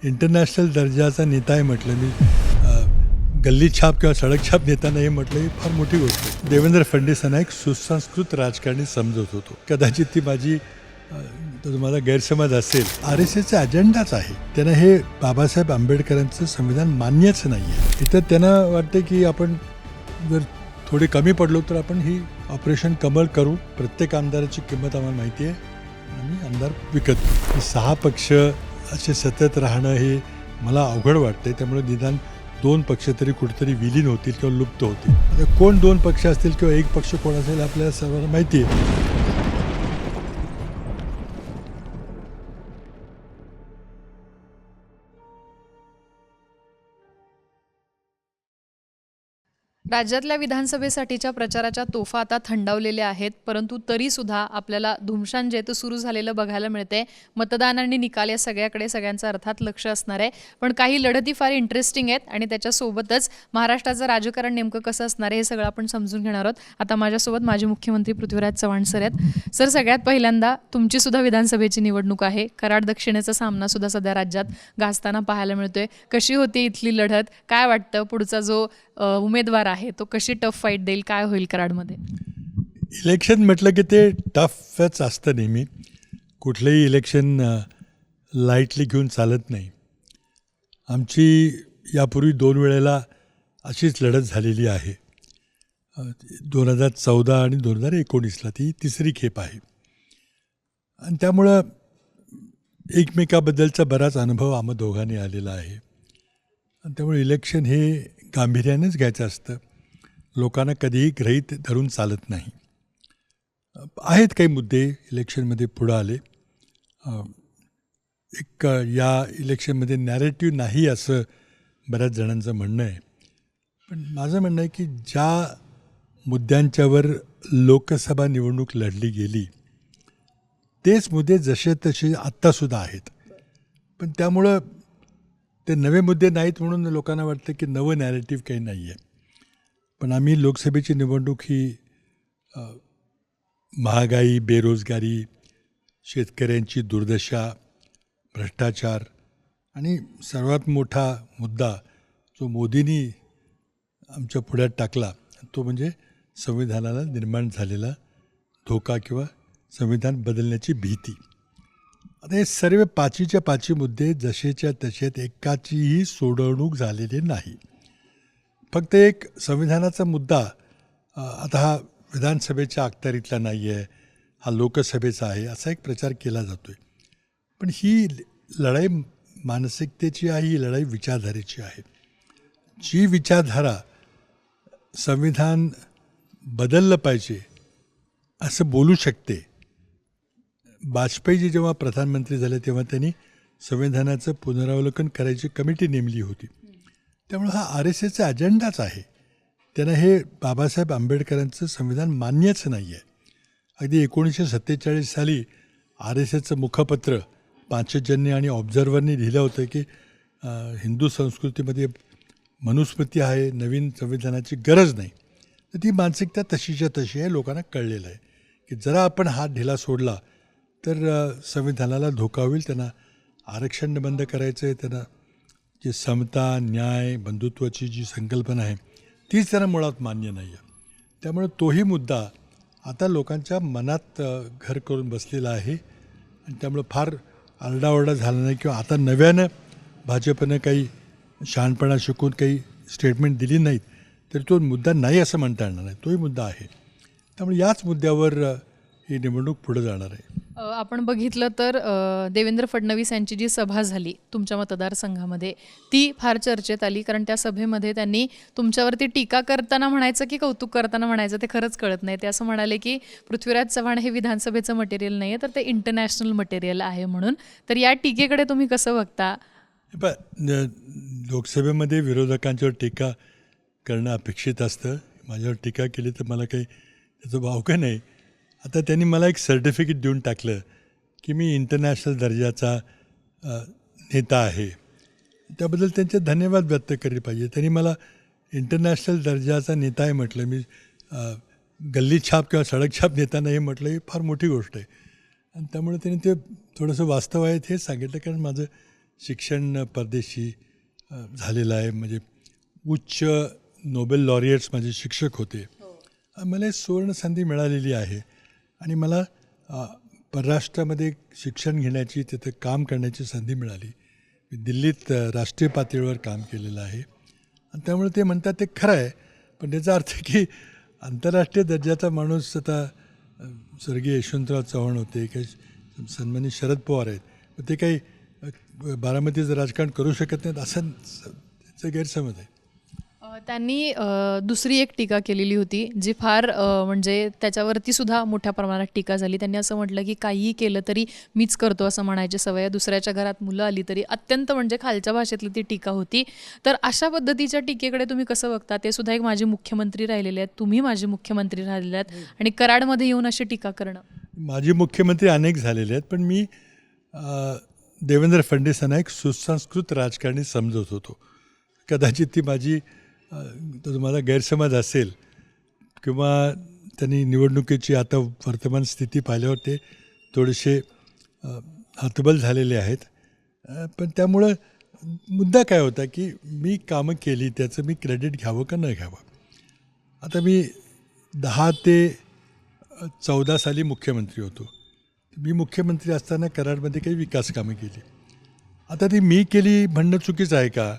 International दर्जाचा नेता आहे म्हटलं मी. गल्ली छाप किंवा सडक छाप नेता नाही म्हटलं ही फार मोठी गोष्ट आहे. देवेंद्र फडणवीसांना एक सुसंस्कृत राजकारणी समजत होतो. कदाचित ती माझी तुम्हाला गैरसमज असेल. RSSचा अजेंडाच आहे. त्यांना हे बाबासाहेब आंबेडकरांचं संविधान मान्यच नाही आहे. इथं त्यांना वाटतं की आपण जर थोडे कमी पडलो तर आपण ही ऑपरेशन कमळ करू. प्रत्येक आमदाराची किंमत आम्हाला माहिती आहे आणि आमदार विकत घेऊ. 6 पक्ष असे सतत राहणं हे मला अवघड वाटते. त्यामुळे निदान 2 पक्ष तरी कुठेतरी विलीन होतील किंवा लुप्त होतील. आता कोण 2 पक्ष असतील किंवा 1 पक्ष कोण असेल आपल्याला सर्वांना माहिती आहे. राज्यातल्या विधानसभेसाठीच्या प्रचाराच्या तोफा आता थंडावलेल्या आहेत, परंतु तरीसुद्धा आपल्याला धुमशान जे सुरू झालेलं बघायला मिळते. मतदान आणि निकाल या सगळ्याकडे सगळ्यांचं अर्थात लक्ष असणार आहे. पण काही लढती फार इंटरेस्टिंग आहेत आणि त्याच्यासोबतच महाराष्ट्राचं राजकारण नेमकं कसं असणार आहे हे सगळं आपण समजून घेणार आहोत. आता माझ्यासोबत माजी मुख्यमंत्री पृथ्वीराज चव्हाण सर आहेत. सर, सगळ्यात पहिल्यांदा तुमची सुद्धा विधानसभेची निवडणूक आहे. कराड दक्षिणेचा सामना सुद्धा सध्या राज्यात गाजताना पाहायला मिळतोय. कशी होती इथली लढत? काय वाटतं पुढचा जो उमेदवार आहे तो कशी टफ फाईट देईल? काय होईल कराडमध्ये? इलेक्शन म्हटलं की ते टफच असतं नेहमी. कुठलंही इलेक्शन लाईटली घेऊन चालत नाही. आमची यापूर्वी 2 वेळेला अशीच लढत झालेली आहे. 2014 आणि 2019ला ती तिसरी खेप आहे. आणि त्यामुळं एकमेकाबद्दलचा बराच अनुभव आम्हा दोघांनी आलेला आहे. आणि त्यामुळे इलेक्शन हे गांभीर्यानेच घ्यायचं असतं. लोकांना कधीही गृहीत धरून चालत नाही. आहेत काही मुद्दे इलेक्शनमध्ये पुढं आले. एक या इलेक्शनमध्ये नॅरेटिव्ह नाही असं बऱ्याच जणांचं म्हणणं आहे. पण माझं म्हणणं आहे की ज्या मुद्द्यांच्यावर लोकसभा निवडणूक लढली गेली तेच मुद्दे जसे तसे आत्तासुद्धा आहेत. पण त्यामुळं ते नवे मुद्दे नाहीत म्हणून लोकांना वाटतं की नवं नॅरेटिव्ह काही नाही आहे. पण आम्ही लोकसभेची निवडणूक ही महागाई, बेरोजगारी, शेतकऱ्यांची दुर्दशा, भ्रष्टाचार आणि सर्वात मोठा मुद्दा जो मोदींनी आमच्या पुढ्यात टाकला तो म्हणजे संविधानाला निर्माण झालेला धोका किंवा संविधान बदलण्याची भीती. आता हे सर्व 5च्या 5 मुद्दे जसेच्या तसेच एकाचीही सोडवणूक झालेली नाही. फक्त एक संविधानाचा मुद्दा आता हा विधानसभेच्या अखत्यारीतला नाही आहे, हा लोकसभेचा आहे असा एक प्रचार केला जातो आहे. पण ही लढाई मानसिकतेची आहे, ही लढाई विचारधारेची आहे. जी विचारधारा संविधान बदललं पाहिजे असं बोलू शकते. वाजपेयीजी जेव्हा प्रधानमंत्री झाले तेव्हा त्यांनी संविधानाचं पुनरावलोकन करायची कमिटी नेमली होती. त्यामुळे हा RSSचा अजेंडाच आहे. त्यांना हे बाबासाहेब आंबेडकरांचं संविधान मान्यच नाही आहे. अगदी 1947 साली RSSचं मुखपत्र पांचजन्य आणि ऑब्झर्व्हरनी लिहिलं होतं की हिंदू संस्कृतीमध्ये मनुस्मृती आहे, नवीन संविधानाची गरज नाही. तर ती मानसिकता तशीच्या तशी आहे. लोकांना कळलेलं आहे की जरा आपण हात ढिला सोडला तर संविधानाला धोका होईल. त्यांना आरक्षण बंद करायचं आहे. त्यांना जे समता, न्याय, बंधुत्वाची जी संकल्पना आहे तीच त्यांना मुळात मान्य नाही आहे. त्यामुळे तोही मुद्दा आता लोकांच्या मनात घर करून बसलेला आहे. आणि त्यामुळं फार आरडाओरडा झाला नाही किंवा आता नव्यानं भाजपनं काही शहाणपणा शिकून काही स्टेटमेंट दिली नाहीत तरी तो मुद्दा नाही असं म्हणता येणार नाही. तोही मुद्दा आहे. त्यामुळे याच मुद्द्यावर ही निवडणूक पुढे जाणार आहे. आपण बघितलं तर देवेंद्र फडणवीस यांची जी सभा झाली तुमच्या मतदारसंघामध्ये ती फार चर्चेत आली. कारण त्या सभेमध्ये त्यांनी तुमच्यावरती टीका करताना म्हणायचं की कौतुक करताना म्हणायचं ते खरंच कळत नाही. ते असं म्हणाले की पृथ्वीराज चव्हाण हे विधानसभेचं मटेरियल नाही आहे तर ते इंटरनॅशनल मटेरियल आहे म्हणून. तर या टीकेकडे तुम्ही कसं बघता? लोकसभेमध्ये विरोधकांच्यावर टीका करणं अपेक्षित असतं. माझ्यावर टीका केली तर मला काही त्याचं भाव का नाही. आता त्यांनी मला एक सर्टिफिकेट देऊन टाकलं की मी इंटरनॅशनल दर्जाचा नेता आहे. त्याबद्दल त्यांचे धन्यवाद व्यक्त केले पाहिजे. त्यांनी मला इंटरनॅशनल दर्जाचा नेता आहे म्हटलं. मी गल्ली छाप किंवा सडक छाप नेता नाही म्हटलं ही फार मोठी गोष्ट आहे. आणि त्यामुळे त्यांनी ते थोडंसं वास्तव आहे हेच सांगितलं. कारण माझं शिक्षण परदेशी झालेलं आहे. म्हणजे उच्च नोबेल लॉरिएट्स माझे शिक्षक होते. मला एक सुवर्ण संधी मिळालेली आहे आणि मला परराष्ट्रामध्ये शिक्षण घेण्याची, तिथं काम करण्याची संधी मिळाली. मी दिल्लीत राष्ट्रीय पातळीवर काम केलेलं आहे आणि त्यामुळे ते म्हणतात ते खरं आहे. पण त्याचा अर्थ की आंतरराष्ट्रीय दर्जाचा माणूस आता स्वर्गीय यशवंतराव चव्हाण होते, काही सन्माननीय शरद पवार आहेत, ते काही बारामतीचं राजकारण करू शकत नाहीत असं त्याचा गैरसमज आहे. त्यांनी दुसरी एक टीका केलेली होती जी फार म्हणजे त्याच्यावरती सुद्धा मोठ्या प्रमाणात टीका झाली. त्यांनी असं म्हटलं की काहीही केलं तरी मीच करतो असं म्हणायची सवय आहे. दुसऱ्याच्या घरात मुलं आली तरी अत्यंत म्हणजे खालच्या भाषेतली ती टीका होती. तर अशा पद्धतीच्या टीकेकडे तुम्ही कसं बघता? ते सुद्धा एक माजी मुख्यमंत्री राहिलेले आहेत, तुम्ही माजी मुख्यमंत्री राहिलेले आहेत आणि कराडमध्ये येऊन अशी टीका करणं. माजी मुख्यमंत्री अनेक झालेले आहेत, पण मी देवेंद्र फडणवीसांना एक सुसंस्कृत राजकारणी समजत होतो. कदाचित ती माझी तर तुम्हाला गैरसमज असेल किंवा त्यांनी निवडणुकीची आता वर्तमान स्थिती पाहिल्यावर ते थोडेसे हतबल झालेले आहेत. पण त्यामुळं मुद्दा काय होता की मी कामं केली त्याचं मी क्रेडिट घ्यावं का न घ्यावं. आता मी 10 ते 14 साली मुख्यमंत्री होतो. मी मुख्यमंत्री असताना कराडमध्ये काही विकास कामं केली. आता ती मी केली म्हणणं चुकीचं आहे का?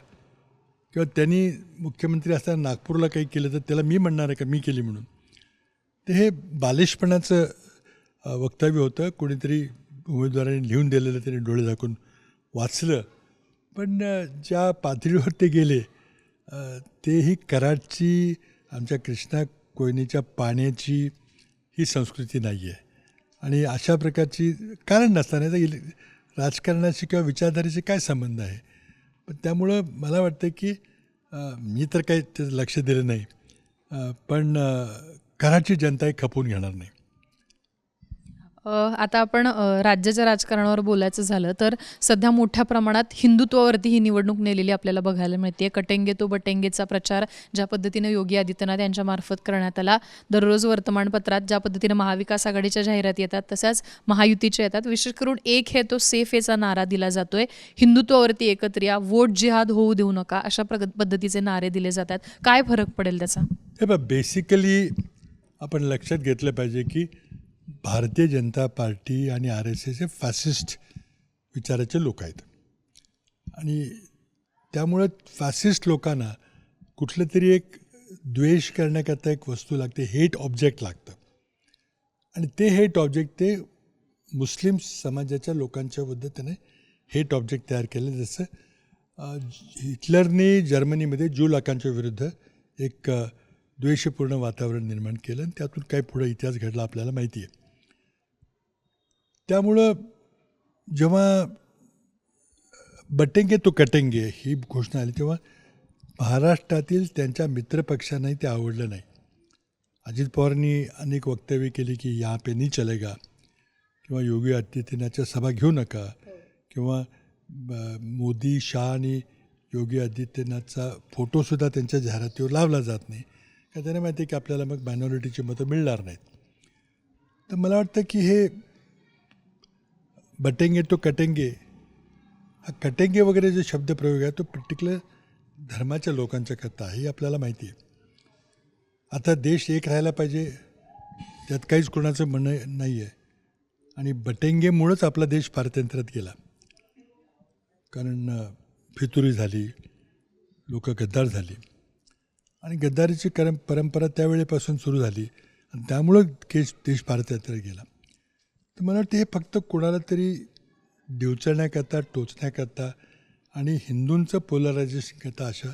किंवा त्यांनी मुख्यमंत्री असताना नागपूरला काही केलं तर त्याला मी म्हणणार आहे का मी केली म्हणून? ते हे बालिशपणाचं वक्तव्य होतं. कोणीतरी उमेदवारांनी लिहून दिलेलं त्यांनी डोळे झाकून वाचलं. पण ज्या पातळीवर ते गेले ते ही कराडची, आमच्या कृष्णा कोयनेच्या पाण्याची ही संस्कृती नाही आहे. आणि अशा प्रकारची कारण नसताना राजकारणाशी किंवा विचारधारेशी काय संबंध आहे. पण त्यामुळं मला वाटतं की मी तर काही त्याचं लक्ष दिलं नाही, पण कराडची जनताही खपवून घेणार नाही. आता आपण राज्याच्या राजकारणावर बोलायचं झालं तर सध्या मोठ्या प्रमाणात हिंदुत्वावरती ही निवडणूक नेलेली आपल्याला बघायला मिळते. कटेंगे तो बटेंगेचा प्रचार ज्या पद्धतीने योगी आदित्यनाथ यांच्यामार्फत करण्यात आला, दररोज वर्तमानपत्रात ज्या पद्धतीने महाविकास आघाडीच्या जाहिराती येतात तशाच महायुतीच्या येतात. विशेष करून एक हे तो सेफ हेचा नारा दिला जातोय. हिंदुत्वावरती एकत्र या, वोट जिहाद होऊ देऊ नका, अशा पद्धतीचे नारे दिले जातात. काय फरक पडेल त्याचा? हे बघ, बेसिकली आपण लक्षात घेतलं पाहिजे की भारतीय जनता पार्टी आणि RSS हे फॅसिस्ट विचाराचे लोक आहेत. आणि त्यामुळं फॅसिस्ट लोकांना कुठलं तरी एक द्वेष करण्याकरता एक वस्तू लागते, हेट ऑब्जेक्ट लागतं. आणि ते हेट ऑब्जेक्ट ते मुस्लिम समाजाच्या लोकांच्याबद्दल त्याने हेट ऑब्जेक्ट तयार केलं. जसं हिटलरने जर्मनीमध्ये ज्यू लोकांच्या विरुद्ध एक द्वेषपूर्ण वातावरण निर्माण केलं आणि त्यातून काय पुढं इतिहास घडला आपल्याला माहिती आहे. त्यामुळं जेव्हा बटेंगे तो कटेंगे ही घोषणा आली तेव्हा महाराष्ट्रातील त्यांच्या मित्रपक्षांनाही ते आवडलं नाही. अजित पवारांनी अनेक वक्तव्य केली की यहाँ पे नहीं चलेगा, किंवा योगी आदित्यनाथच्या सभा घेऊ नका, किंवा मोदी, शाह आणि योगी आदित्यनाथचा फोटोसुद्धा त्यांच्या जाहिरातीवर लावला जात नाही, का त्यांना माहिती आहे की आपल्याला मग मायनॉरिटीची मतं मिळणार नाहीत. तर मला वाटतं की हे बटेंगे तो कटेंगे, हा कटेंगे वगैरे जे शब्दप्रयोग आहे तो पर्टिक्युलर धर्माच्या लोकांच्या करता आहे, हे आपल्याला माहिती आहे. आता देश एक राहायला पाहिजे त्यात काहीच कोणाचं म्हणणं नाही आहे. आणि बटेंगेमुळंच आपला देश पारतंत्र्यात गेला, कारण फितुरी झाली, लोक गद्दार झाली आणि गद्दारीची परंपरा त्यावेळेपासून सुरू झाली आणि त्यामुळं देश पारतंत्र्यात गेला. तर मला वाटतं हे फक्त कोणाला तरी डिवचण्याकरता, टोचण्याकरता आणि हिंदूंचं पोलरायझेशन करता अशा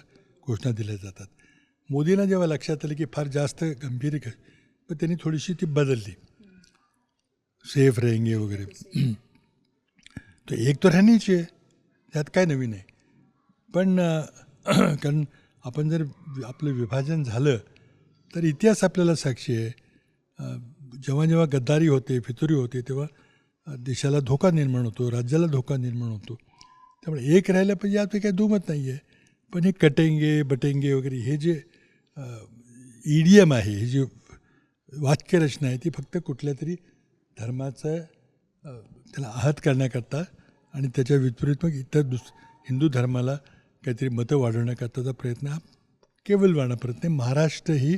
घोषणा दिल्या जातात. मोदींना जेव्हा लक्षात आलं की फार जास्त गंभीर आहे, पण त्यांनी थोडीशी ती बदलली, सेफ रहेंगे वगैरे. तर एक तर राहण्याची आहे, त्यात काय नवीन आहे. पण कारण आपण जर आपलं विभाजन झालं तर इतिहास आपल्याला साक्षी आहे. जेव्हा जेव्हा गद्दारी होते, फितुरी होते, तेव्हा देशाला धोका निर्माण होतो, राज्याला धोका निर्माण होतो. त्यामुळे एक राहायला पाहिजे यात काही दुमत नाही आहे. पण हे कटेंगे बटेंगे वगैरे हे जे इडियम आहे, ही जी वाक्यरचना आहे ती फक्त कुठल्या तरी धर्माचं त्याला आहत करण्याकरता आणि त्याच्या विपरीत मग इतर हिंदू धर्माला काहीतरी मतं वाढवण्याकरताचा प्रयत्न हा केवलवाणा प्रयत्न. महाराष्ट्र ही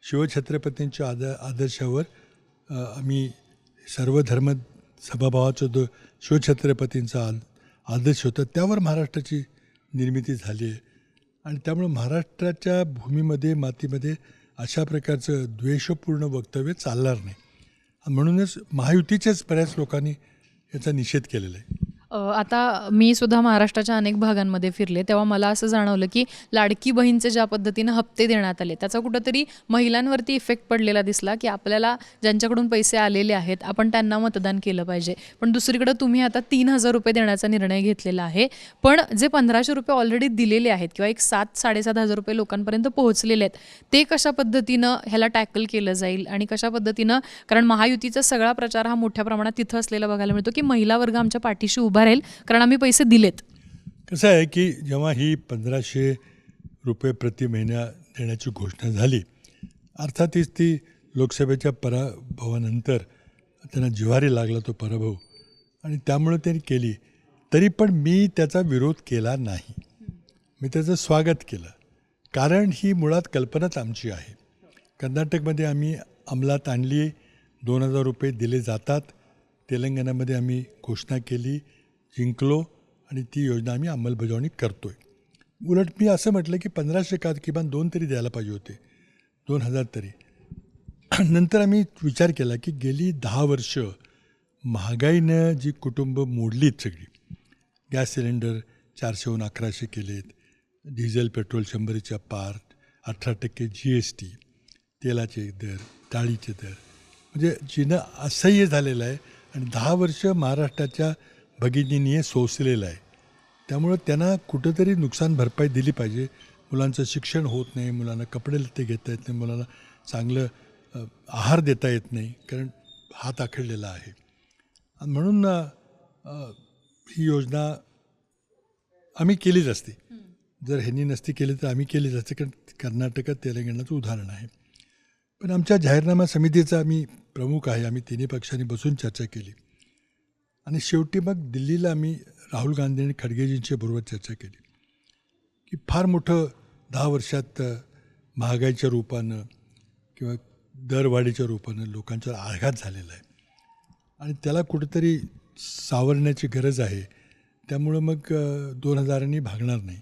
शिवछत्रपतींच्या आदर्शावर आम्ही सर्व धर्म समभावाचा जो शिवछत्रपतींचा आदर्श होता त्यावर महाराष्ट्राची निर्मिती झाली आहे. आणि त्यामुळे महाराष्ट्राच्या भूमीमध्ये मातीमध्ये अशा प्रकारचं द्वेषपूर्ण वक्तव्य चालणार नाही. म्हणूनच महायुतीच्याच बऱ्याच लोकांनी याचा निषेध केलेला आहे. आता मी सुद्धा महाराष्ट्राच्या अनेक भागांमध्ये फिरले तेव्हा मला असं जाणवलं की लाडकी बहीणचे ज्या पद्धतीनं हप्ते देण्यात आले त्याचा कुठंतरी महिलांवरती इफेक्ट पडलेला दिसला की आपल्याला ज्यांच्याकडून पैसे आलेले आहेत आपण त्यांना मतदान केलं पाहिजे. पण दुसरीकडं तुम्ही आता 3,000 रुपये देण्याचा निर्णय घेतलेला आहे. पण जे 1,500 रुपये ऑलरेडी दिलेले आहेत किंवा एक 7,000-7,500 रुपये लोकांपर्यंत पोहोचलेले आहेत ते कशा पद्धतीनं ह्याला टॅकल केलं जाईल आणि कशा पद्धतीनं, कारण महायुतीचा सगळा प्रचार हा मोठ्या प्रमाणात तिथं असलेला बघायला मिळतो की महिला वर्ग आमच्या पाठीशी उभा राहील कारण आम्ही पैसे दिलेत. कसं आहे की जेव्हा ही 1,500 रुपये प्रति महिना देण्याची घोषणा झाली, अर्थातच ती लोकसभेच्या पराभवानंतर त्यांना जिव्हारी लागला तो पराभव आणि त्यामुळे त्यांनी केली. तरी पण मी त्याचा विरोध केला नाही, मी त्याचं स्वागत केलं. कारण ही मुळात कल्पनाच आमची आहे. कर्नाटकमध्ये आम्ही अंमलात आणली, 2,000 रुपये दिले जातात. तेलंगणामध्ये आम्ही घोषणा केली, जिंकलो आणि ती योजना आम्ही अंमलबजावणी करतो आहे. उलट मी असं म्हटलं की 1,500 का किमान 2 तरी द्यायला पाहिजे होते, 2,000 तरी. नंतर आम्ही विचार केला की गेली 10 वर्ष महागाईनं जी कुटुंब मोडलीत सगळी, गॅस सिलेंडर 400हून 1,100 केलेत, डिझेल पेट्रोल 100च्या पार, 18% GST, तेलाचे दर, डाळीचे दर, म्हणजे जिनं असह्य झालेलं आहे. आणि 10 वर्ष महाराष्ट्राच्या भगिनींनी हे सोसलेलं आहे. त्यामुळं त्यांना कुठंतरी नुकसान भरपाई दिली पाहिजे. मुलांचं शिक्षण होत नाही, मुलांना कपडे लत्ते घेता येत नाही, मुलांना चांगलं आहार देता येत नाही कारण हात आखडलेला आहे. आणि म्हणून ही योजना आम्ही केलीच असती. जर ह्यांनी नसती केली तर आम्ही केलीच असते, कारण कर्नाटकात तेलंगणाचं उदाहरण आहे. पण आमच्या जाहीरनामा समितीचा आम्ही प्रमुख आहे, आम्ही तिन्ही पक्षांनी बसून चर्चा केली आणि शेवटी मग दिल्लीला आम्ही राहुल गांधी आणि खडगेजींच्या बरोबर चर्चा केली की फार मोठं 10 वर्षात महागाईच्या रूपानं किंवा दरवाढीच्या रूपानं लोकांच्यावर आघात झालेला आहे आणि त्याला कुठंतरी सावरण्याची गरज आहे. त्यामुळं मग 2,000नी भागणार नाही.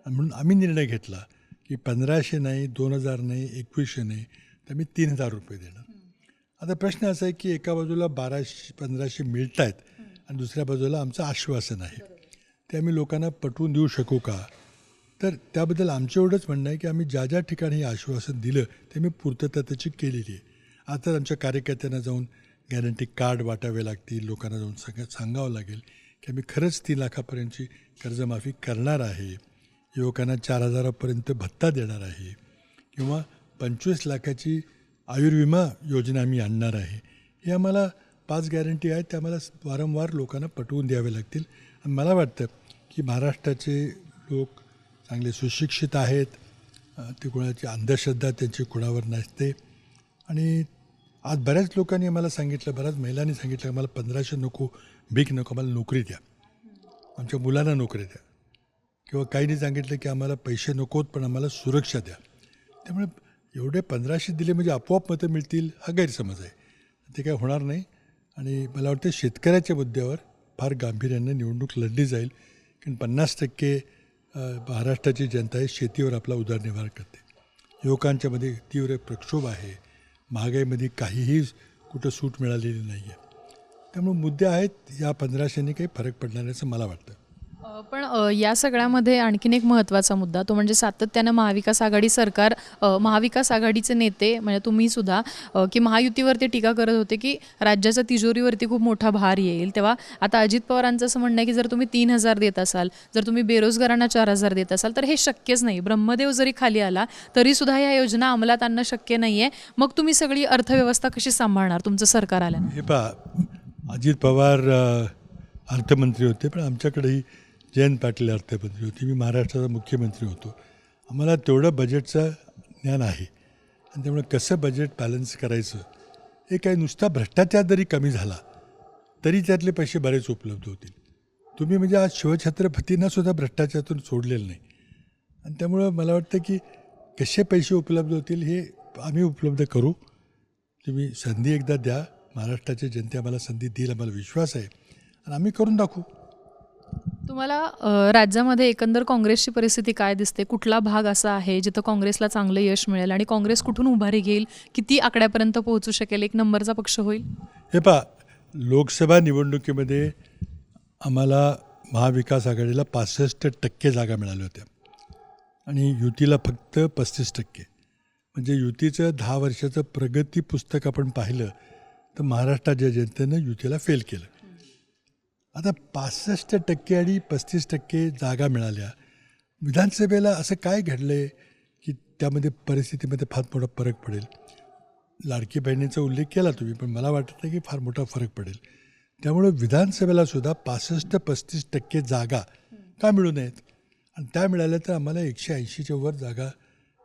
आणि म्हणून आम्ही निर्णय घेतला की 1,500 नाही, 2,000 नाही, 2,100 नाही, तर मी 3,000 रुपये देणार. आता प्रश्न असा आहे की एका बाजूला 1,200-1,500 मिळत आहेत आणि दुसऱ्या बाजूला आमचं आश्वासन आहे, ते आम्ही लोकांना पटवून देऊ शकू का? तर त्याबद्दल आमचं एवढंच म्हणणं आहे की आम्ही ज्या ज्या ठिकाणी हे आश्वासन दिलं ते मी पूर्तता त्याची केलेली आहे. आता आमच्या कार्यकर्त्यांना जाऊन गॅरंटी कार्ड वाटावे लागतील, लोकांना जाऊन सांगावं लागेल की आम्ही खरंच 3 लाखापर्यंतची कर्जमाफी करणार आहे, युवकांना 4,000पर्यंत भत्ता देणार आहे किंवा 25 लाखाची आयुर्विमा योजना आम्ही आणणार आहे. हे आम्हाला 5 गॅरंटी आहेत, त्या आम्हाला वारंवार लोकांना पटवून द्यावे लागतील. आणि मला वाटतं की महाराष्ट्राचे लोक चांगले सुशिक्षित आहेत, ते कोणाची अंधश्रद्धा त्यांची कुणावर नसते. आणि आज बऱ्याच लोकांनी आम्हाला सांगितलं, बऱ्याच महिलांनी सांगितलं आम्हाला 1,500 नको, भीक नको, आम्हाला नोकरी द्या, आमच्या मुलांना नोकरी द्या. किंवा काहींनी सांगितलं की आम्हाला पैसे नकोत पण आम्हाला सुरक्षा द्या. त्यामुळे एवढे 1,500 दिले म्हणजे आपोआप मतं मिळतील हा गैरसमज आहे, ते काय होणार नाही. आणि मला वाटतं शेतकऱ्याच्या मुद्द्यावर फार गांभीर्यानं निवडणूक लढली जाईल, कारण 50% महाराष्ट्राची जनता ही शेतीवर आपला उदरनिर्वाह करते. युवकांच्यामध्ये तीव्र प्रक्षोभ आहे, महागाईमध्ये काहीही कुठं सूट मिळालेली नाही आहे. त्यामुळे मुद्दे आहेत, या 1,500नी काही फरक पडणार नाही असं मला वाटतं. पण या सगळ्यामध्ये आणखीन एक महत्त्वाचा मुद्दा, तो म्हणजे सातत्यानं महाविकास आघाडी सरकार, महाविकास आघाडीचे नेते म्हणजे तुम्ही सुद्धा की महायुतीवरती टीका करत होते की राज्याच्या तिजोरीवरती खूप मोठा भार येईल. तेव्हा आता अजित पवारांचं असं म्हणणं आहे की जर तुम्ही 3,000 देत असाल, जर तुम्ही बेरोजगारांना 4,000 देत असाल तर हे शक्यच नाही. ब्रह्मदेव जरी खाली आला तरीसुद्धा ह्या योजना अंमलात आणणं शक्य नाही आहे. मग तुम्ही सगळी अर्थव्यवस्था कशी सांभाळणार तुमचं सरकार आल्यानं? हे पहा, अजित पवार अर्थमंत्री होते, पण आमच्याकडेही जयंत पाटील अर्थमंत्री होते, मी महाराष्ट्राचा मुख्यमंत्री होतो. आम्हाला तेवढं बजेटचं ज्ञान आहे आणि त्यामुळे कसं बजेट बॅलन्स करायचं, हे काही नुसता भ्रष्टाचार जरी कमी झाला तरी त्यातले पैसे बरेच उपलब्ध होतील. तुम्ही म्हणजे आज शिवछत्रपतींना सुद्धा भ्रष्टाचारातून सोडलेलं नाही. आणि त्यामुळं मला वाटतं की कसे पैसे उपलब्ध होतील हे आम्ही उपलब्ध करू. तुम्ही संधी एकदा द्या. महाराष्ट्राची जनता आम्हाला संधी देईल, आम्हाला विश्वास आहे आणि आम्ही करून दाखवू. तुम्हाला राज्यामध्ये एकंदर काँग्रेसची परिस्थिती काय दिसते? कुठला भाग असा आहे जिथं काँग्रेसला चांगलं यश मिळेल आणि काँग्रेस कुठून उभारी घेईल? किती आकड्यापर्यंत पोहोचू शकेल? एक नंबरचा पक्ष होईल? हे पहा, लोकसभा निवडणुकीमध्ये आम्हाला महाविकास आघाडीला 65% जागा मिळाल्या होत्या आणि युतीला फक्त 35%. म्हणजे युतीचं 10 वर्षाचं प्रगती पुस्तक आपण पाहिलं तर महाराष्ट्राच्या जनतेनं युतीला फेल केलं. आता 65% आणि 35% जागा मिळाल्या. विधानसभेला असं काय घडलं आहे की त्यामध्ये परिस्थितीमध्ये फार मोठा फरक पडेल? लाडकी बहिणीचा उल्लेख केला तुम्ही, पण मला वाटत नाही की फार मोठा फरक पडेल. त्यामुळे विधानसभेला सुद्धा 65-35% जागा का मिळू नयेत? आणि त्या मिळाल्या तर आम्हाला 180च्या वर जागा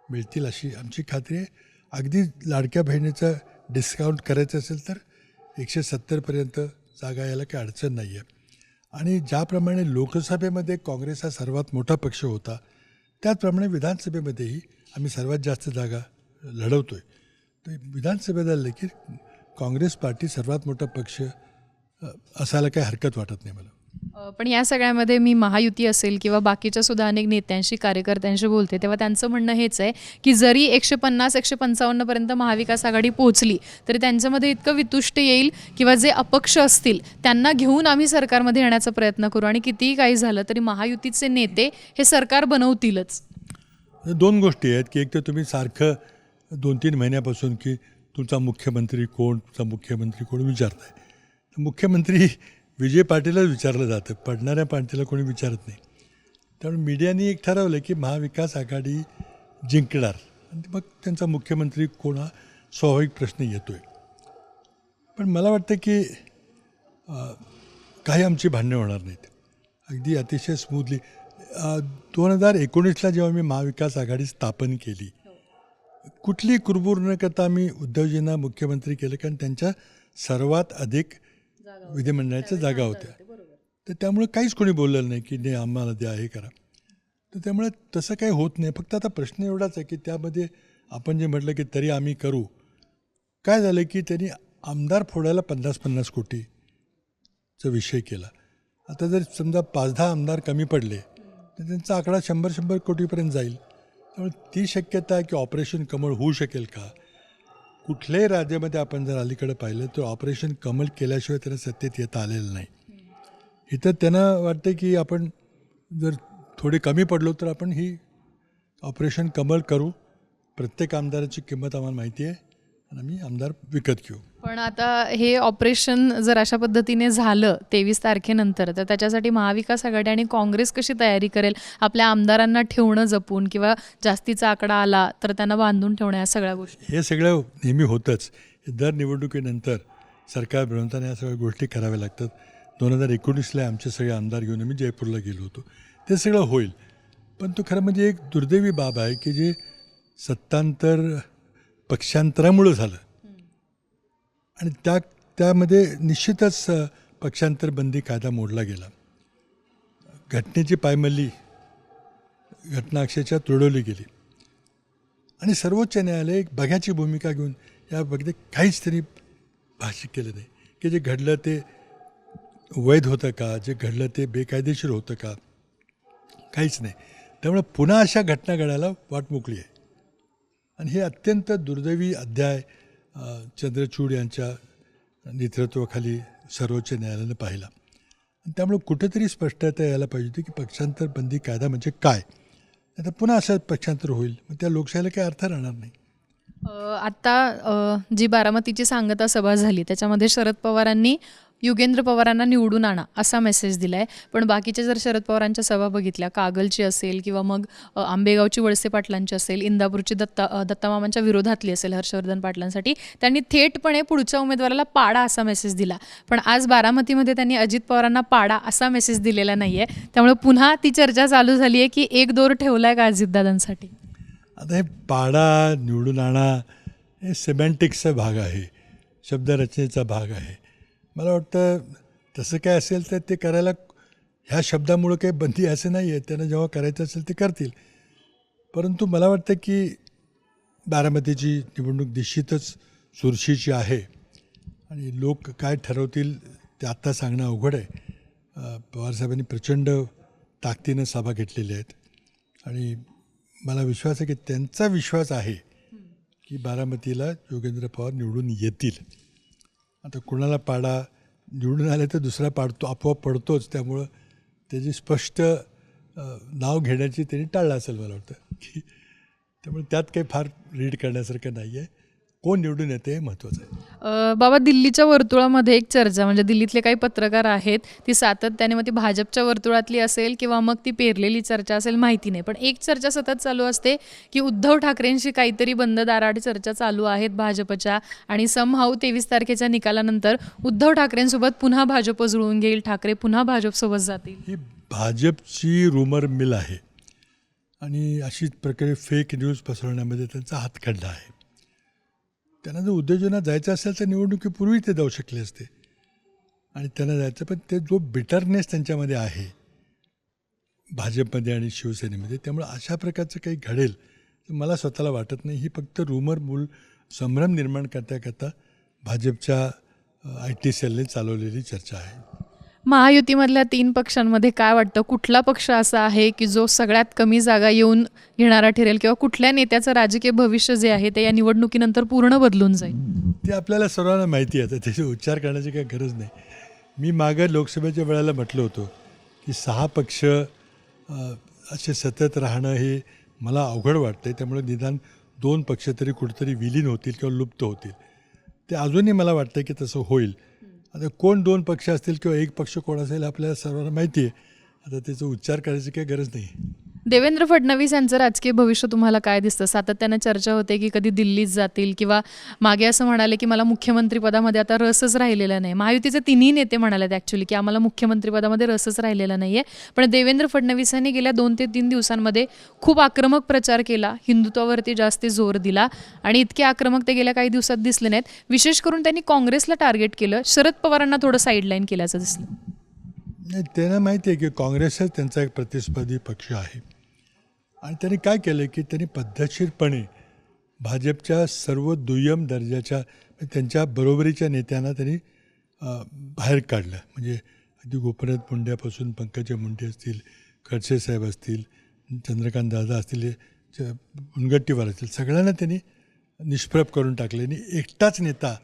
मिळतील अशी आमची खात्री आहे. अगदी लाडक्या बहिणीचं डिस्काउंट करायचं असेल तर 170पर्यंत जागा यायला काही अडचण नाही आहे. आणि ज्याप्रमाणे लोकसभेमध्ये काँग्रेस हा सर्वात मोठा पक्ष होता, त्याचप्रमाणे विधानसभेमध्येही आम्ही सर्वात जास्त जागा लढवतो आहे. तर विधानसभेला देखील काँग्रेस पार्टी सर्वात मोठा पक्ष असायला काही हरकत वाटत नाही मला. पण या सगळ्यामध्ये मी महायुती असेल किंवा बाकीच्या सुद्धा अनेक नेत्यांशी कार्यकर्त्यांशी बोलते तेव्हा त्यांचं म्हणणं हेच आहे की जरी 150-155पर्यंत महाविकास आघाडी पोहोचली तरी त्यांच्यामध्ये इतकं वितुष्ट येईल किंवा जे अपक्ष असतील त्यांना घेऊन आम्ही सरकारमध्ये येण्याचा प्रयत्न करू आणि कितीही काही झालं तरी महायुतीचे नेते हे सरकार बनवतीलच. 2 गोष्टी आहेत की एक तर तुम्ही सारखं 2-3 महिन्यापासून की तुमचा मुख्यमंत्री कोण विचारताय. तर मुख्यमंत्री विजय पाटीलच विचारलं जातं, पडणाऱ्या पार्टीला कोणी विचारत नाही. त्यामुळे मीडियाने एक ठरवलं की महाविकास आघाडी जिंकणार आणि मग त्यांचा मुख्यमंत्री कोण हा स्वाभाविक प्रश्न येतो आहे. पण मला वाटतं की काही आमची भांडणं होणार नाहीत. अगदी अतिशय स्मूथली 2019ला जेव्हा मी महाविकास आघाडी स्थापन केली, कुठली कुरबुर न करता आम्ही उद्धवजींना मुख्यमंत्री केलं, कारण त्यांच्या सर्वात अधिक विधिमंडळाच्या जागा होत्या. तर त्यामुळे काहीच कोणी बोललेलं नाही की नाही आम्हाला द्या, हे करा. तर त्यामुळे तसं काही होत नाही. फक्त आता प्रश्न एवढाच आहे की त्यामध्ये आपण जे म्हटलं की तरी आम्ही करू, काय झालं की त्यांनी आमदार फोडायला 50-50 कोटीचा विषय केला. आता जर समजा 5-10 आमदार कमी पडले तर त्यांचा आकडा 100-100 कोटीपर्यंत जाईल. त्यामुळे ती शक्यता आहे की ऑपरेशन कमळ होऊ शकेल का? कुठल्याही राज्यामध्ये आपण जर अलीकडे पाहिलं तर ऑपरेशन कमल केल्याशिवाय त्यांना सत्तेत येता आलेलं नाही. इथं त्यांना वाटतं की आपण जर थोडे कमी पडलो तर आपण ही ऑपरेशन कमल करू. प्रत्येक आमदाराची किंमत आम्हाला माहिती आहे आणि आम्ही आमदार विकत घेऊ. पण आता हे ऑपरेशन जर अशा पद्धतीने झालं 23 तारखेनंतर तर त्याच्यासाठी महाविकास आघाडी आणि काँग्रेस कशी तयारी करेल? आपल्या आमदारांना ठेवणं जपून किंवा जास्तीचा आकडा आला तर त्यांना बांधून ठेवणं, या सगळ्या गोष्टी. हे सगळं नेहमी होतंच. दर निवडणुकीनंतर सरकार बनवताना या सगळ्या गोष्टी कराव्या लागतात. 2019ला आमचे सगळे आमदार घेऊन आम्ही जयपूरला गेलो होतो. ते सगळं होईल. पण तो खरं म्हणजे एक दुर्दैवी बाब आहे की जे सत्तांतर पक्षांतरामुळं झालं आणि त्यामध्ये निश्चितच पक्षांतर बंदी कायदा मोडला गेला. घटनेची पायमल्ली घटना अक्षरशः तुडवली गेली आणि सर्वोच्च न्यायालय एक बघ्याची भूमिका घेऊन यामध्ये काहीच त्यांनी भाष्य केलं नाही की जे घडलं ते वैध होतं का, जे घडलं ते बेकायदेशीर होतं का, काहीच नाही. त्यामुळे पुन्हा अशा घटना घडायला वाट मोकळी आहे आणि हे अत्यंत दुर्दैवी अध्याय चंद्रचूड यांच्या नेतृत्वाखाली सर्वोच्च न्यायालयानं पाहिला. आणि त्यामुळे कुठेतरी स्पष्टता यायला पाहिजे होती की पक्षांतर बंदी कायदा म्हणजे काय. आता पुन्हा असं पक्षांतर होईल, मग त्या लोकशाहीला काही अर्थ राहणार नाही. आत्ता जी बारामतीची सांगता सभा झाली त्याच्यामध्ये शरद पवारांनी युगेंद्र पवारांना निवडून आणा असा मेसेज दिला आहे. पण बाकीच्या जर शरद पवारांच्या सभा बघितल्या, कागलची असेल किंवा मग आंबेगावची वळसे पाटलांची असेल, इंदापूरची दत्तामामांच्या विरोधातली असेल हर्षवर्धन पाटलांसाठी, त्यांनी थेटपणे पुढच्या उमेदवाराला पाडा असा मेसेज दिला. पण आज बारामतीमध्ये त्यांनी अजित पवारांना पाडा असा मेसेज दिलेला नाही आहे. त्यामुळे पुन्हा ती चर्चा चालू झाली आहे की एक दोर ठेवला आहे का अजितदादांसाठी? आता हे पाडा निवडून आणा हे सिमॅन्टिक्सचा भाग आहे, शब्दरचनेचा भाग आहे. मला वाटतं तसं काय असेल तर ते करायला ह्या शब्दामुळं काही बंदी असं नाही आहे, त्यांना जेव्हा करायचं असेल ते करतील. परंतु मला वाटतं की बारामतीची निवडणूक निश्चितच चुरशीची आहे आणि लोक काय ठरवतील ते आत्ता सांगणं अवघड आहे. पवारसाहेबांनी प्रचंड ताकदीनं सभा घेतलेल्या आहेत आणि मला विश्वास आहे की त्यांचा विश्वास आहे की बारामतीला योगेंद्र पवार निवडून येतील. आता कुणाला पाडा निवडून आले तर दुसरा पाडतो, आपोआप पडतोच. त्यामुळं त्याची स्पष्ट नाव घेण्याची त्यांनी टाळलं असेल मला वाटतं की. त्यामुळे त्यात काही फार रीड करण्यासारखं नाही आहे. कोण निवडून येते हे महत्त्वाचं आहे. बाबा, दिल्लीच्या वर्तुळामध्ये एक चर्चा, म्हणजे दिल्लीतले काही पत्रकार आहेत ती सातत्याने, मग ती भाजपच्या वर्तुळातली असेल किंवा मग ती पेरलेली चर्चा असेल माहिती नाही, पण एक चर्चा सतत चालू असते की उद्धव ठाकरेंशी काहीतरी बंद दाराआड चर्चा चालू आहेत भाजपच्या आणि समहाऊ 23 तारखेच्या निकालानंतर उद्धव ठाकरेंसोबत पुन्हा भाजप जुळून घेईल, ठाकरे पुन्हा भाजपसोबत जातील. ही भाजपची रुमर मिल आहे आणि अशीच प्रकारे फेक न्यूज पसरवण्यामध्ये त्यांचा हातखंडा आहे. त्यांना जर उद्योजनात जायचं असेल तर निवडणुकीपूर्वी ते जाऊ शकले असते आणि त्यांना जायचं, पण ते जो बिटरनेस त्यांच्यामध्ये आहे भाजपमध्ये आणि शिवसेनेमध्ये, त्यामुळे अशा प्रकारचं काही घडेल तर मला स्वतःला वाटत नाही. ही फक्त रूमर मूल संभ्रम निर्माण करता भाजपच्या IT सेलने चालवलेली चर्चा आहे. महायुतीमधल्या 3 पक्षांमध्ये काय वाटतं, कुठला पक्ष असा आहे की जो सगळ्यात कमी जागा येऊन घेणारा ठरेल किंवा कुठल्या नेत्याचं राजकीय भविष्य जे आहे ते या निवडणुकीनंतर पूर्ण बदलून जाईल? ते आपल्याला सर्वांना माहिती आहे, तर त्याचे उच्चार करण्याची काही गरज नाही. मी मागं लोकसभेच्या वेळेला म्हटलं होतं की 6 पक्ष असे सतत राहणं हे मला अवघड वाटतं आहे. त्यामुळे निदान 2 पक्ष तरी कुठेतरी विलीन होतील किंवा लुप्त होतील. ते अजूनही मला वाटतं की तसं होईल. आता कोण 2 पक्ष असतील किंवा 1 पक्ष कोण असेल आपल्याला सर्वांना माहिती आहे. आता त्याचा उच्चार करायची काही गरज नाही. देवेंद्र फडणवीस यांचं राजकीय भविष्य तुम्हाला काय दिसतं? सातत्याने चर्चा होते की कधी दिल्लीत जातील किंवा मागे असं म्हणाले की मला मुख्यमंत्रीपदामध्ये आता रसच राहिलेला नाही. महायुतीचे 3ही नेते म्हणालेत ॲक्च्युली की आम्हाला मुख्यमंत्रीपदामध्ये रसच राहिलेला नाही आहे. पण देवेंद्र फडणवीसांनी गेल्या 2 ते 3 दिवसांमध्ये खूप आक्रमक प्रचार केला, हिंदुत्वावरती जास्ती जोर दिला आणि इतके आक्रमक ते गेल्या काही दिवसात दिसले नाहीत. विशेष करून त्यांनी काँग्रेसला टार्गेट केलं, शरद पवारांना थोडं साईडलाईन केल्याचं दिसलं. नाही, त्यांना माहिती आहे की काँग्रेसच त्यांचा एक प्रतिस्पर्धी पक्ष आहे आणि त्यांनी काय केलं की त्यांनी पद्धतशीरपणे भाजपच्या सर्व दुय्यम दर्जाच्या त्यांच्या बरोबरीच्या नेत्यांना त्यांनी बाहेर काढलं. म्हणजे अगदी गोपीनाथ मुंडेपासून पंकजा मुंडे असतील, खडसे साहेब असतील, चंद्रकांत दादा असतील, मुनगंटीवार असतील, सगळ्यांना त्यांनी निष्प्रभ करून टाकले आणि एकटाच नेता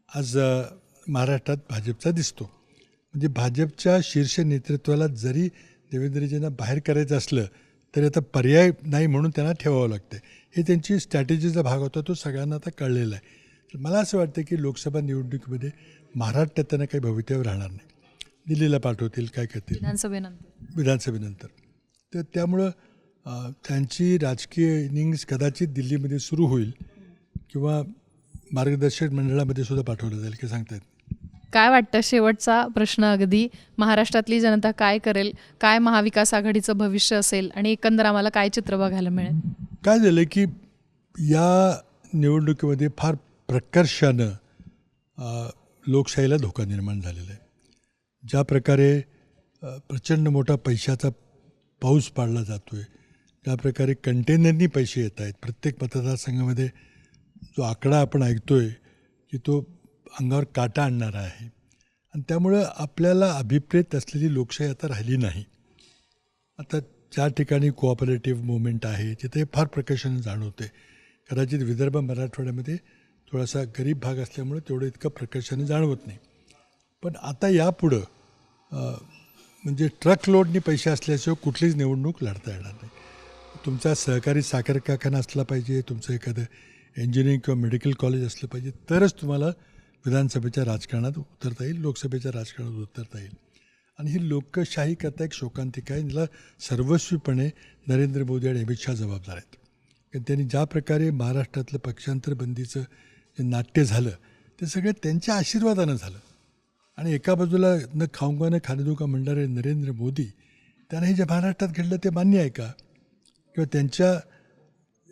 आज महाराष्ट्रात भाजपचा दिसतो. म्हणजे भाजपच्या शीर्ष नेतृत्वाला जरी देवेंद्रजींना बाहेर करायचं असलं तरी आता पर्याय नाही म्हणून त्यांना ठेवावं लागतं. हे त्यांची स्ट्रॅटेजीचा भाग होता, तो सगळ्यांना आता कळलेला आहे. तर मला असं वाटतं की लोकसभा निवडणुकीमध्ये महाराष्ट्रात त्यांना काही भवितव्य राहणार नाही. दिल्लीला पाठवतील, काय करतील विधानसभेनंतर. तर त्यामुळं त्यांची राजकीय इनिंग्स कदाचित दिल्लीमध्ये सुरू होईल किंवा मार्गदर्शक मंडळामध्ये सुद्धा पाठवलं जाईल, की सांगता येत नाही. काय वाटतं, शेवटचा प्रश्न अगदी, महाराष्ट्रातली जनता काय करेल, काय महाविकास आघाडीचं भविष्य असेल आणि एकंदर आम्हाला काय चित्र बघायला मिळेल? काय झालं की या निवडणुकीमध्ये फार प्रकर्षानं लोकशाहीला धोका निर्माण झालेला आहे. ज्या प्रकारे प्रचंड मोठा पैशाचा पाऊस पाडला जातो आहे, ज्या प्रकारे कंटेनरनी पैसे येत आहेत प्रत्येक मतदारसंघामध्ये, जो आकडा आपण ऐकतो आहे की तो अंगावर काटा आणणारा आहे आणि त्यामुळं आपल्याला अभिप्रेत असलेली लोकशाही आता राहिली नाही. आता ज्या ठिकाणी कोऑपरेटिव्ह मुवमेंट आहे तिथे फार प्रकर्षाने जाणवते. कदाचित विदर्भ मराठवाड्यामध्ये थोडासा गरीब भाग असल्यामुळे तेवढं इतकं प्रकर्षाने जाणवत नाही. पण आता यापुढं म्हणजे ट्रक लोडनी पैसे असल्याशिवाय कुठलीच निवडणूक लढता येणार नाही. तुमचा सहकारी साखर कारखाना असला पाहिजे, तुमचं एखादं इंजिनिअरिंग किंवा मेडिकल कॉलेज असलं पाहिजे, तरच तुम्हाला विधानसभेच्या राजकारणात उतरता येईल, लोकसभेच्या राजकारणात उतरता येईल. आणि ही लोकशाही करता एक शोकांतिका आहे. याला सर्वस्वीपणे नरेंद्र मोदी आणि अमित शहा जबाबदार आहेत. कारण त्यांनी ज्या प्रकारे महाराष्ट्रातलं पक्षांतर बंदीचं जे नाट्य झालं ते सगळं त्यांच्या आशीर्वादानं झालं. आणि एका बाजूला न खाऊंगा न खाणे दूंगा म्हणणारे नरेंद्र मोदी, त्यांना हे जे महाराष्ट्रात घडलं ते मान्य आहे का? किंवा त्यांच्या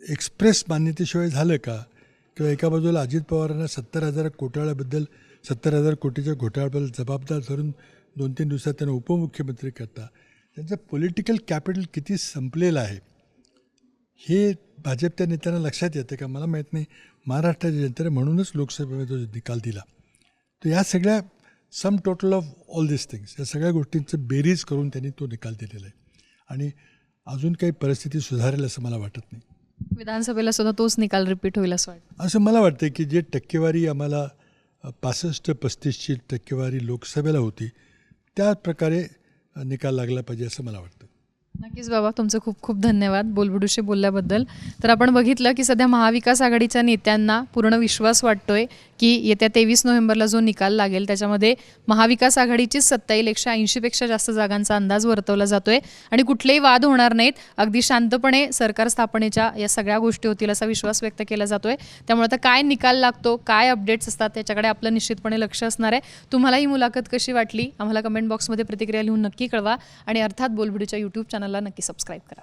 एक्सप्रेस मान्यतेशिवाय झालं का? किंवा एका बाजूला अजित पवारांना 70,000 कोटीच्या घोटाळ्याबद्दल जबाबदार धरून 2-3 दिवसात त्यांना उपमुख्यमंत्री करता, त्यांचं पॉलिटिकल कॅपिटल किती संपलेलं आहे हे भाजपच्या नेत्यांना लक्षात येते का मला माहीत नाही. महाराष्ट्राच्या जनतेने म्हणूनच लोकसभेमध्ये जो निकाल दिला, तर या सगळ्या sum total of all this things, या सगळ्या गोष्टींचं बेरीज करून त्यांनी तो निकाल दिलेला आहे. आणि अजून काही परिस्थिती सुधारेल असं मला वाटत नाही. विधानसभेला सुद्धा तोच निकाल रिपीट होईल असं वाटतं. असं मला वाटतं की जे टक्केवारी आम्हाला 65-35ची टक्केवारी लोकसभेला होती त्या प्रकारे निकाल लागला पाहिजे असं मला वाटतं. नक्कीच बाबा, तुमचं खूप खूप धन्यवाद बोलबिडूशी बोलल्याबद्दल. तर आपण बघितलं की सध्या महाविकास आघाडीच्या नेत्यांना पूर्ण विश्वास वाटतोय की येत्या 23 नोव्हेंबरला जो निकाल लागेल त्याच्यामध्ये महाविकास आघाडीचीच सत्ता येईल. 180पेक्षा जास्त जागांचा अंदाज वर्तवला जातोय आणि कुठलेही वाद होणार नाहीत. अगदी शांतपणे सरकार स्थापनेच्या या सगळ्या गोष्टी होतील असा विश्वास व्यक्त केला जातोय. त्यामुळे आता काय निकाल लागतो, काय अपडेट्स असतात त्याच्याकडे आपलं निश्चितपणे लक्ष असणार आहे. तुम्हाला ही मुलाखत कशी वाटली आम्हाला कमेंट बॉक्समध्ये प्रतिक्रिया लिहून नक्की कळवा आणि अर्थात बोलबिडूच्या यूट्यूब चॅनलला नक्की सबस्क्राईब करा.